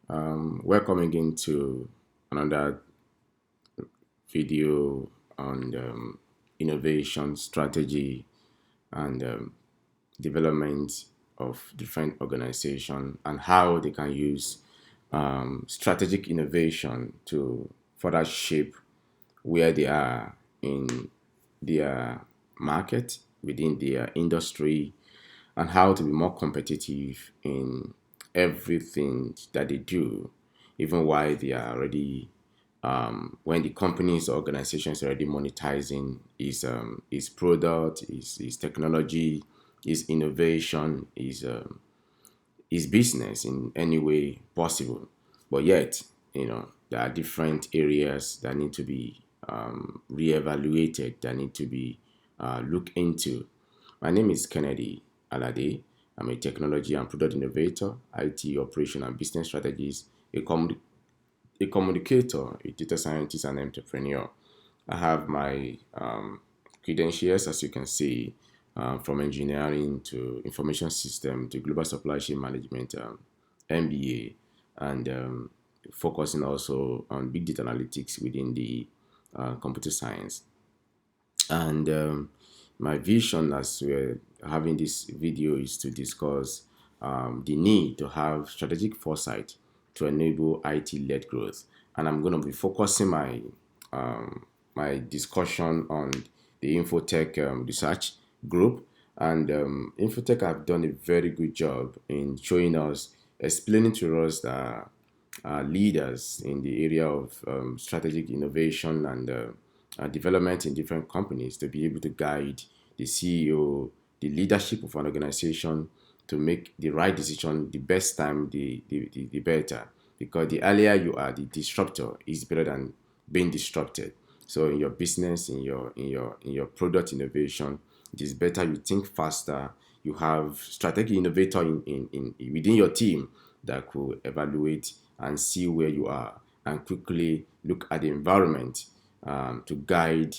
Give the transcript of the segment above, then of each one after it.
Welcome again to another video on innovation strategy and development of different organizations and how they can use strategic innovation to further shape where they are in their market, within their industry, and how to be more competitive in everything that they do, even while they are already when the companies or organizations are already monetizing is product, is technology, is innovation, is business in any way possible. But yet, there are different areas that need to be reevaluated, that need to be looked into. My name is Kennedy Alade. I'm a technology and product innovator, IT operation and business strategist, a communicator, a data scientist, and entrepreneur. I have my credentials, as you can see, from engineering to information system to global supply chain management, MBA, and focusing also on big data analytics within the computer science. And my vision as we're having this video is to discuss the need to have strategic foresight to enable IT-led growth. And I'm going to be focusing my discussion on the Infotech research group. And Infotech have done a very good job in showing us, explaining to us that leaders in the area of strategic innovation and development in different companies to be able to guide the CEO, the leadership of an organization to make the right decision the best time, the better. Because the earlier you are the disruptor is better than being disrupted. So in your business, in your product innovation, it is better you think faster. You have strategic innovator in within your team that could evaluate and see where you are and quickly look at the environment to guide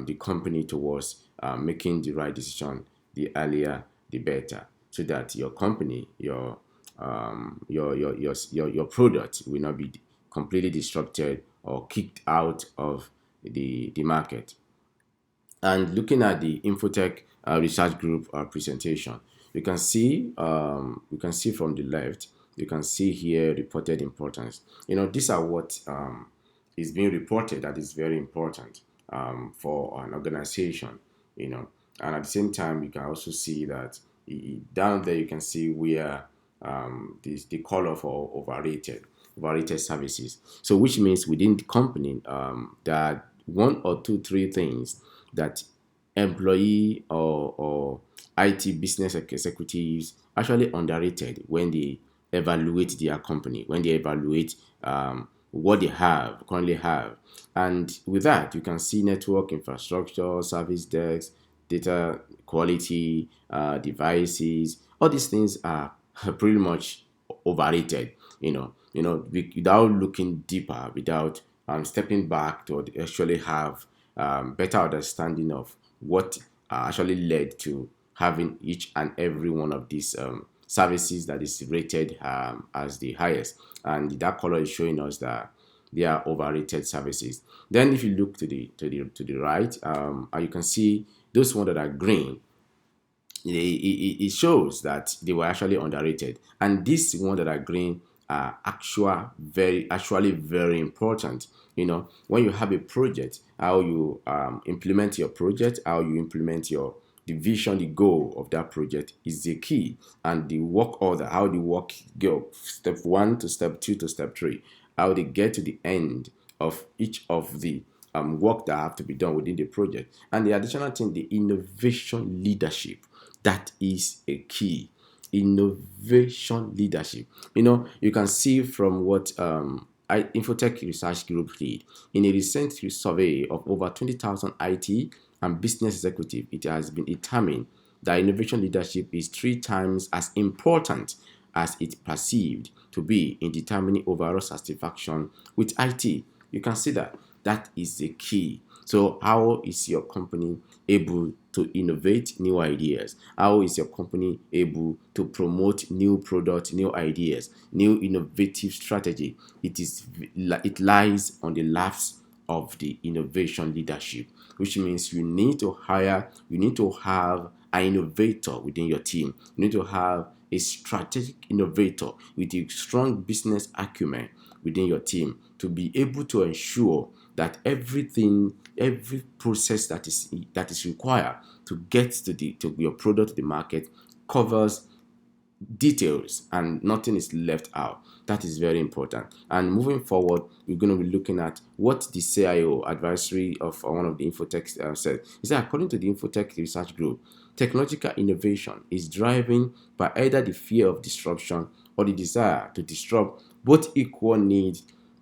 the company towards making the right decision the earlier the better, so that your company, your product will not be completely disrupted or kicked out of the market. And looking at the Infotech Research Group presentation, you can see from the left, you can see here reported importance. These are what is being reported that is very important for an organization. And at the same time, you can also see that down there you can see where the color for overrated services. So which means within the company, there are one or two, three things that employee or IT business executives actually underrated when they evaluate their company, when they evaluate what they currently have. And with that, you can see network infrastructure, service desks, data quality, devices. All these things are pretty much overrated. Without looking deeper, without stepping back to actually have better understanding of what actually led to having each and every one of these services that is rated as the highest. And that color is showing us that they are overrated services. Then if you look to the right, you can see those ones that are green. It shows that they were actually underrated, and these ones that are green are actually very important. When you have a project, how you implement your project, how you implement your the vision, the goal of that project is the key. And the work order, how the work go step one to step two to step three, how they get to the end of each of the work that have to be done within the project. And the additional thing, the innovation leadership, that is a key. Innovation leadership. You can see from what Infotech Research Group did in a recent survey of over 20,000 IT and business executives. It has been determined that innovation leadership is 3 times as important as it perceived to be in determining overall satisfaction with IT. You can see that is the key. So how is your company able to innovate new ideas? How is your company able to promote new products, new ideas, new innovative strategy? It lies on the laps of the innovation leadership, which means you need to have an innovator within your team. You need to have a strategic innovator with a strong business acumen within your team to be able to ensure that every process that is required to get to your product to the market covers details and nothing is left out. That is very important. And moving forward, we're going to be looking at what the CIO advisory of one of the Infotech said. He said, according to the Infotech Research Group, technological innovation is driven by either the fear of disruption or the desire to disrupt, both equal need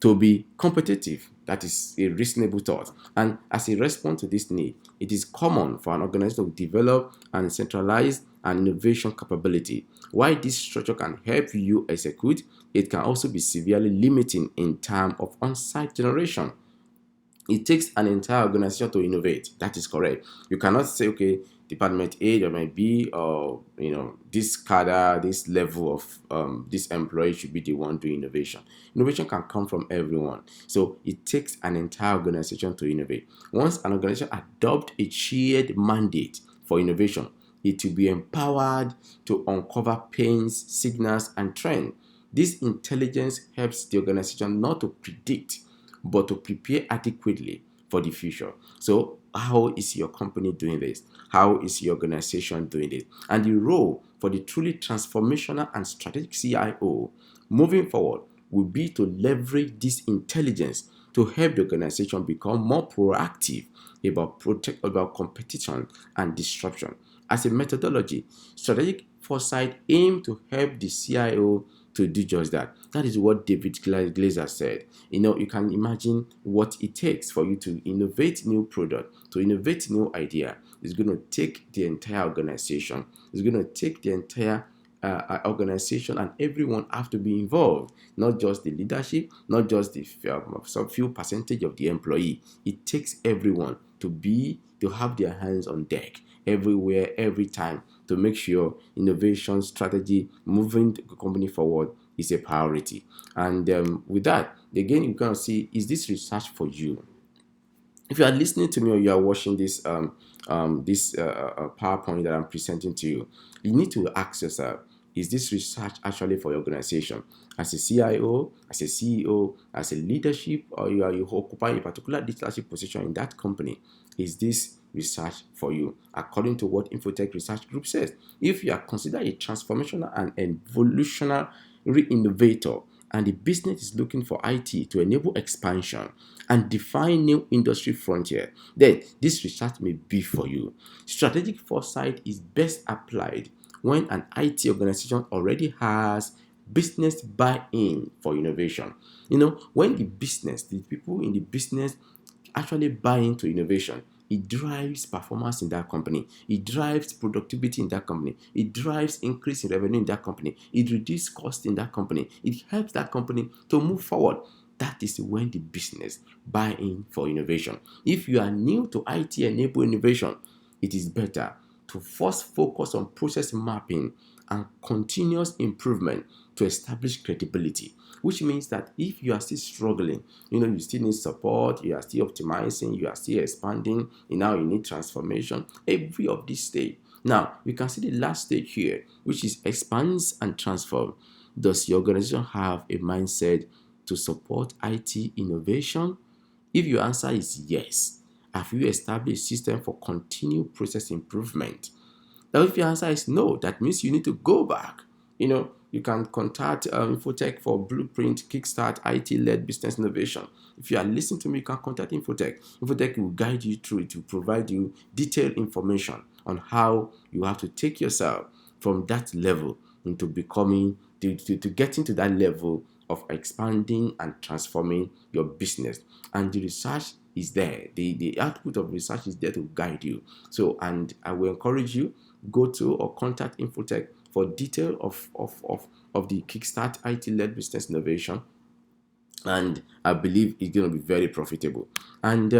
to be competitive. That is a reasonable thought. And as a response to this need, it is common for an organization to develop and centralize an innovation capability. While this structure can help you execute, it can also be severely limiting in terms of on-site generation. It takes an entire organization to innovate. That is correct. You cannot say, okay, department A, there might be, or this cadre, this level of this employee should be the one doing innovation. Innovation can come from everyone. So it takes an entire organization to innovate. Once an organization adopts a shared mandate for innovation, it will be empowered to uncover pains, signals, and trends. This intelligence helps the organization not to predict, but to prepare adequately for the future. So, how is your company doing this? How is your organization doing this? And the role for the truly transformational and strategic CIO moving forward will be to leverage this intelligence to help the organization become more proactive about competition and disruption. As a methodology, strategic foresight aims to help the CIO to do just that. That is what David Glazer said. You can imagine what it takes for you to innovate new product, to innovate new idea. It's going to take the entire organization. It's going to take the entire organization, and everyone have to be involved, not just the leadership, not just the some few percentage of the employee. It takes everyone to have their hands on deck everywhere, every time, to make sure innovation strategy moving the company forward is a priority. And with that, again, you're going to see, is this research for you? If you are listening to me or you are watching this PowerPoint that I'm presenting to you, you need to ask yourself, is this research actually for your organization? As a CIO, as a CEO, as a leadership, or you occupying a particular leadership position in that company, is this research for you? According to what Infotech Research Group says, if you are considered a transformational and evolutionary innovator, and the business is looking for IT to enable expansion and define new industry frontier, then this research may be for you. Strategic foresight is best applied when an IT organization already has business buy-in for innovation. When the people in the business actually buy into innovation, it drives performance in that company. It drives productivity in that company. It drives increase in revenue in that company. It reduces cost in that company. It helps that company to move forward. That is when the business buy in for innovation. If you are new to IT-enabled innovation, it is better to first focus on process mapping and continuous improvement to establish credibility, which means that if you are still struggling, you still need support, you are still optimizing, you are still expanding, now you need transformation, every of this stage. Now, we can see the last stage here, which is expands and transform. Does your organization have a mindset to support IT innovation? If your answer is yes, have you established a system for continued process improvement? Now, if your answer is no, that means you need to go back. You can contact Infotech for Blueprint, Kickstart, IT-led business innovation. If you are listening to me, you can contact Infotech. Infotech will guide you through it to provide you detailed information on how you have to take yourself from that level into becoming, to getting to that level of expanding and transforming your business. And the research is there. The output of research is there to guide you. So, and I will encourage you, go to or contact Infotech for detail of the Kickstart IT-led business innovation. and I believe it's going to be very profitable. And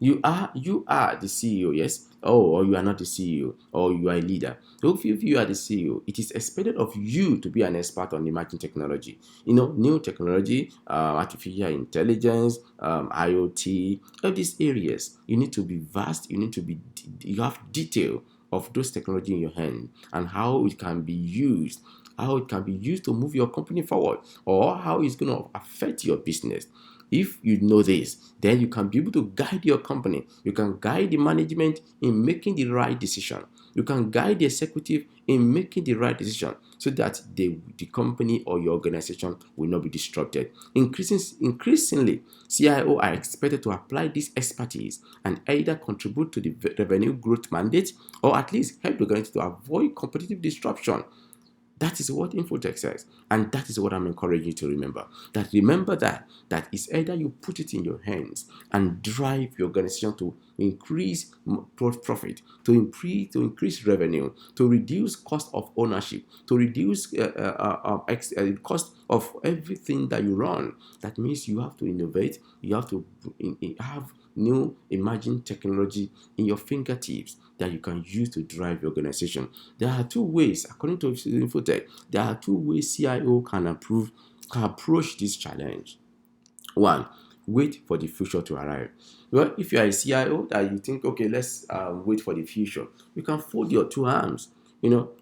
you are the CEO, yes, or you are not the CEO, or you are a leader. So if you are the CEO, it is expected of you to be an expert on emerging technology. New technology, artificial intelligence, IoT, all these areas. You need to be vast. You have detail of those technology in your hand and how it can be used, to move your company forward, or how it's going to affect your business. If you know this, then you can be able to guide your company. You can guide the management in making the right decision. You can guide the executive in making the right decision, so that the company or your organization will not be disrupted. Increasingly, CIO are expected to apply this expertise and either contribute to the revenue growth mandate, or at least help the organization to avoid competitive disruption. That is what Infotech says. And that is what I'm encouraging you to remember. That is either you put it in your hands and drive your organization to increase profit, to increase revenue, to reduce cost of ownership, to reduce cost of everything that you run. That means you have to innovate, you have to have new emerging technology in your fingertips that you can use to drive your organization. There are two ways, according to Infotech, there are two ways CIO can approach this challenge. One, wait for the future to arrive. Well, if you are a CIO that you think, okay, let's wait for the future, you can fold your two arms.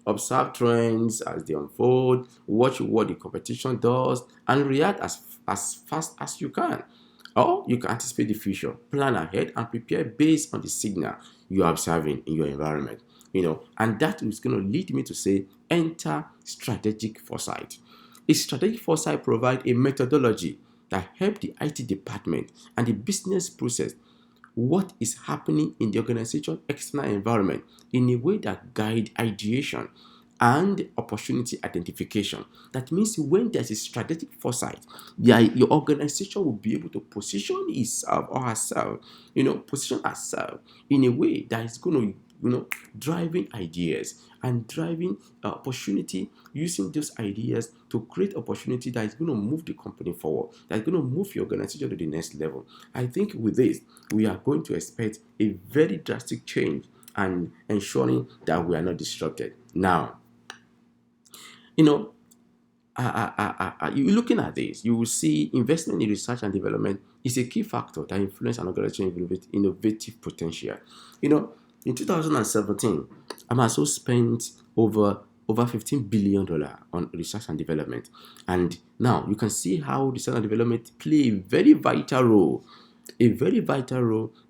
Observe trends as they unfold, watch what the competition does, and react as fast as you can. Or you can anticipate the future, plan ahead, and prepare based on the signal you are observing in your environment. And that is going to lead me to say, enter strategic foresight. A strategic foresight provides a methodology that helps the IT department and the business process what is happening in the organization external environment in a way that guide ideation and opportunity identification. That means when there's a strategic foresight, your organization will be able to position itself or herself, position herself in a way that is going to, driving ideas and driving opportunity, using those ideas to create opportunity that is going to move the company forward, that's going to move your organization to the next level. I think with this, we are going to expect a very drastic change and ensuring that we are not disrupted. Now, you know, you looking at this, you will see investment in research and development is a key factor that influence an organization's innovative potential. In 2017, Amazon spent over $15 billion on research and development, and now you can see how research and development play a very vital role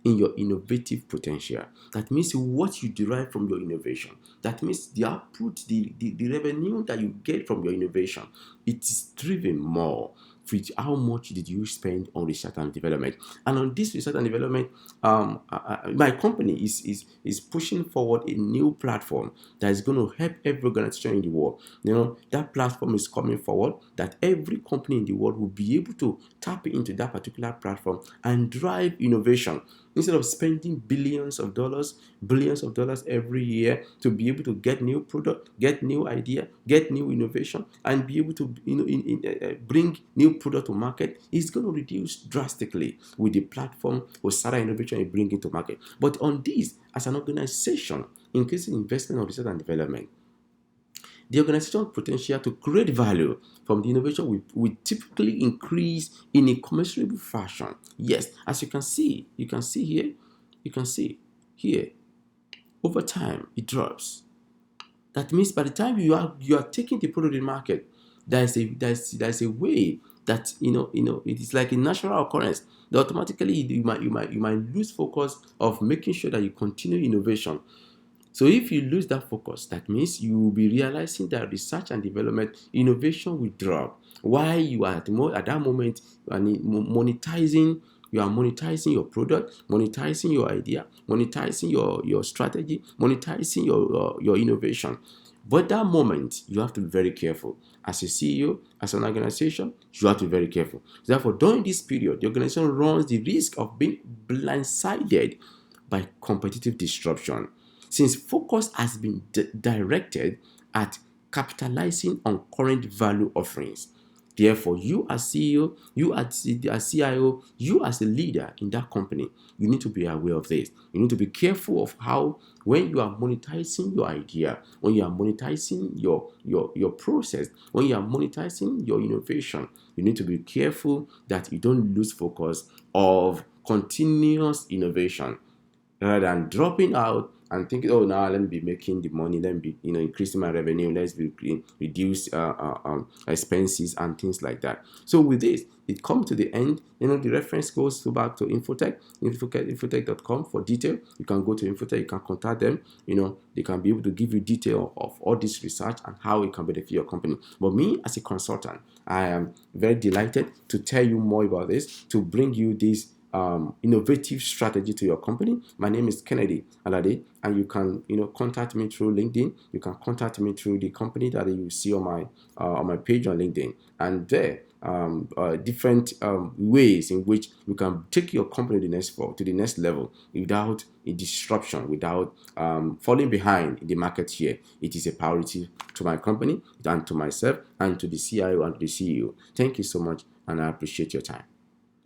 in your innovative potential. That means what you derive from your innovation. That means the output, the revenue that you get from your innovation, it is driven more with how much did you spend on research and development. And on this research and development, my company is pushing forward a new platform that is going to help every organization in the world. That platform is coming forward that every company in the world will be able to tap into that particular platform and drive innovation instead of spending billions of dollars every year to be able to get new product, get new idea, get new innovation, and be able to bring new product to market. Is going to reduce drastically with the platform or Sarah innovation you bring into market. But on this, as an organization, increasing investment on research and development, the organization's potential to create value from the innovation will typically increase in a commensurable fashion. Yes, as you can see here, over time it drops. That means by the time you are taking the product in the market, there's a way that it is like a natural occurrence that automatically you might lose focus of making sure that you continue innovation. So if you lose that focus, that means you will be realizing that research and development innovation will drop. While you are at that moment, you are monetizing your product, monetizing your idea, monetizing your strategy, monetizing your innovation. But that moment, you have to be very careful. As a CEO, as an organization, you have to be very careful. Therefore, during this period, the organization runs the risk of being blindsided by competitive disruption, since focus has been directed at capitalizing on current value offerings. Therefore, you as CEO, you as CIO, you as a leader in that company, you need to be aware of this. You need to be careful of how, when you are monetizing your idea, when you are monetizing your process, when you are monetizing your innovation, you need to be careful that you don't lose focus of continuous innovation, rather than dropping out and thinking, oh, now let me be making the money, let me be, increasing my revenue, let's be reduce expenses and things like that. So with this, it comes to the end. The reference goes back to Infotech, infotech.com for detail. You can go to Infotech, you can contact them. They can be able to give you detail of all this research and how it can benefit your company. But me, as a consultant, I am very delighted to tell you more about this, to bring you this innovative strategy to your company. My name is Kennedy Alade, and you can contact me through LinkedIn. You can contact me through the company that you see on my page on LinkedIn, and there different ways in which you can take your company to the next level without a disruption, without falling behind in the market here. It is a priority to my company and to myself and to the CIO and to the CEO. Thank you so much, and I appreciate your time.